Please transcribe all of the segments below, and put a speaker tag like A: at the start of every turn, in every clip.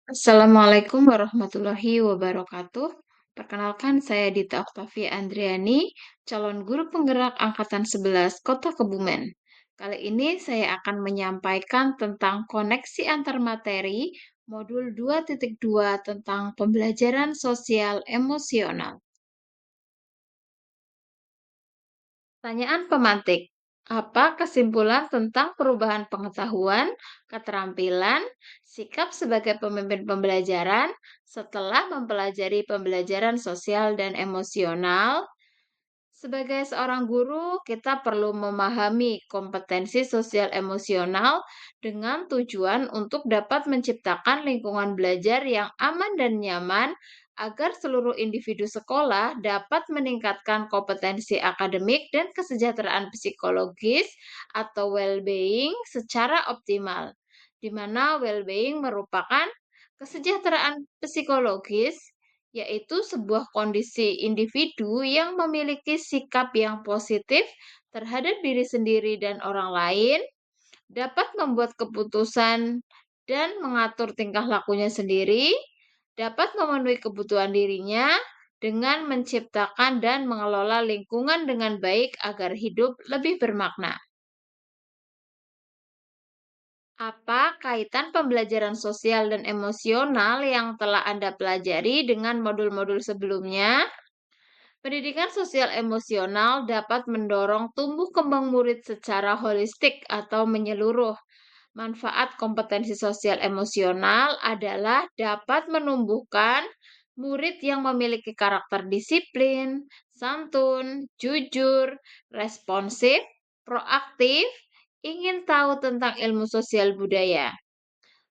A: Assalamualaikum warahmatullahi wabarakatuh. Perkenalkan saya Dita Oktavia Andriani, calon guru penggerak Angkatan 11 Kota Kebumen. Kali ini saya akan menyampaikan tentang koneksi antar materi modul 2.2 tentang pembelajaran sosial emosional. Pertanyaan pemantik. Apa kesimpulan tentang perubahan pengetahuan, keterampilan, sikap sebagai pemimpin pembelajaran setelah mempelajari pembelajaran sosial dan emosional? Sebagai seorang guru, kita perlu memahami kompetensi sosial emosional dengan tujuan untuk dapat menciptakan lingkungan belajar yang aman dan nyaman agar seluruh individu sekolah dapat meningkatkan kompetensi akademik dan kesejahteraan psikologis atau well-being secara optimal, di mana well-being merupakan kesejahteraan psikologis yaitu sebuah kondisi individu yang memiliki sikap yang positif terhadap diri sendiri dan orang lain, dapat membuat keputusan dan mengatur tingkah lakunya sendiri, dapat memenuhi kebutuhan dirinya dengan menciptakan dan mengelola lingkungan dengan baik agar hidup lebih bermakna. Apa kaitan pembelajaran sosial dan emosional yang telah Anda pelajari dengan modul-modul sebelumnya? Pendidikan sosial emosional dapat mendorong tumbuh kembang murid secara holistik atau menyeluruh. Manfaat kompetensi sosial emosional adalah dapat menumbuhkan murid yang memiliki karakter disiplin, santun, jujur, responsif, proaktif, ingin tahu tentang ilmu sosial budaya.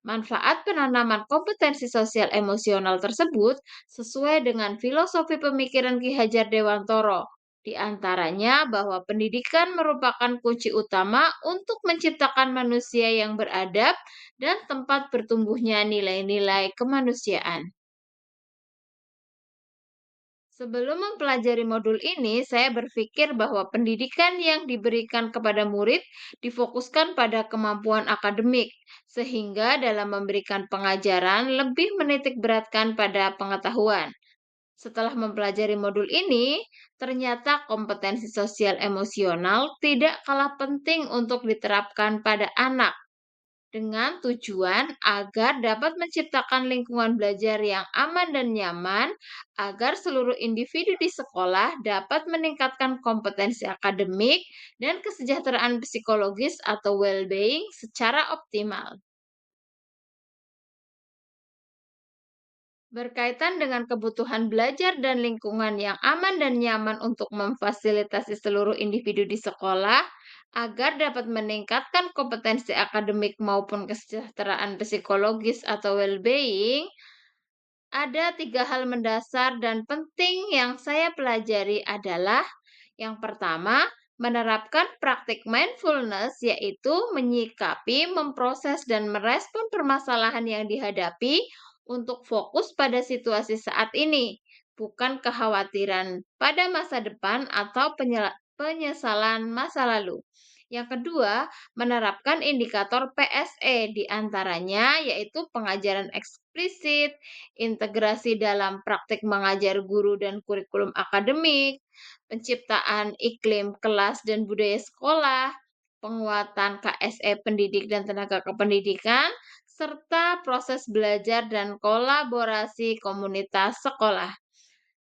A: Manfaat penanaman kompetensi sosial emosional tersebut sesuai dengan filosofi pemikiran Ki Hajar Dewantoro, di antaranya bahwa pendidikan merupakan kunci utama untuk menciptakan manusia yang beradab dan tempat bertumbuhnya nilai-nilai kemanusiaan. Sebelum mempelajari modul ini, saya berpikir bahwa pendidikan yang diberikan kepada murid difokuskan pada kemampuan akademik, sehingga dalam memberikan pengajaran lebih menitik beratkan pada pengetahuan. Setelah mempelajari modul ini, ternyata kompetensi sosial emosional tidak kalah penting untuk diterapkan pada anak dengan tujuan agar dapat menciptakan lingkungan belajar yang aman dan nyaman, agar seluruh individu di sekolah dapat meningkatkan kompetensi akademik dan kesejahteraan psikologis atau well-being secara optimal. Berkaitan dengan kebutuhan belajar dan lingkungan yang aman dan nyaman untuk memfasilitasi seluruh individu di sekolah agar dapat meningkatkan kompetensi akademik maupun kesejahteraan psikologis atau well-being, ada tiga hal mendasar dan penting yang saya pelajari adalah yang pertama, menerapkan praktik mindfulness yaitu menyikapi, memproses, dan merespon permasalahan yang dihadapi untuk fokus pada situasi saat ini, bukan kekhawatiran pada masa depan atau penyesalan masa lalu. Yang kedua, menerapkan indikator PSE di antaranya yaitu pengajaran eksplisit, integrasi dalam praktik mengajar guru dan kurikulum akademik, penciptaan iklim kelas dan budaya sekolah, penguatan KSE pendidik dan tenaga kependidikan, serta proses belajar dan kolaborasi komunitas sekolah.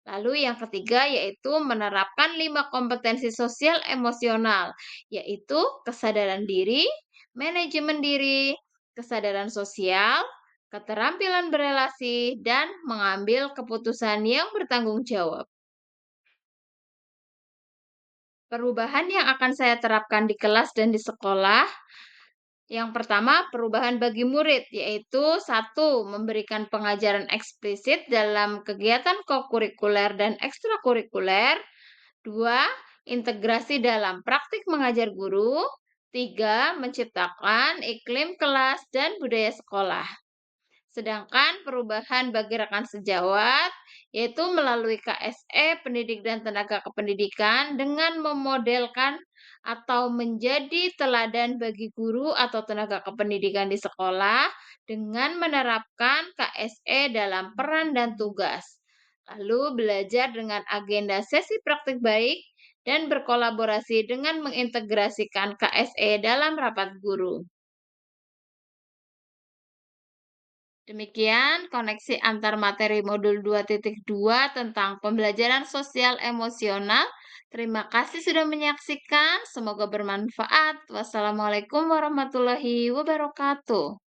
A: Lalu yang ketiga yaitu menerapkan 5 kompetensi sosial emosional, yaitu kesadaran diri, manajemen diri, kesadaran sosial, keterampilan berelasi, dan mengambil keputusan yang bertanggung jawab. Perubahan yang akan saya terapkan di kelas dan di sekolah, yang pertama perubahan bagi murid, yaitu satu, memberikan pengajaran eksplisit dalam kegiatan kokurikuler dan ekstrakurikuler, dua, integrasi dalam praktik mengajar guru, tiga, menciptakan iklim kelas dan budaya sekolah. Sedangkan perubahan bagi rekan sejawat yaitu melalui KSE pendidik dan tenaga kependidikan dengan memodelkan atau menjadi teladan bagi guru atau tenaga kependidikan di sekolah dengan menerapkan KSE dalam peran dan tugas. Lalu belajar dengan agenda sesi praktik baik dan berkolaborasi dengan mengintegrasikan KSE dalam rapat guru. Demikian koneksi antar materi modul 2.2 tentang pembelajaran sosial emosional. Terima kasih sudah menyaksikan. Semoga bermanfaat. Wassalamualaikum warahmatullahi wabarakatuh.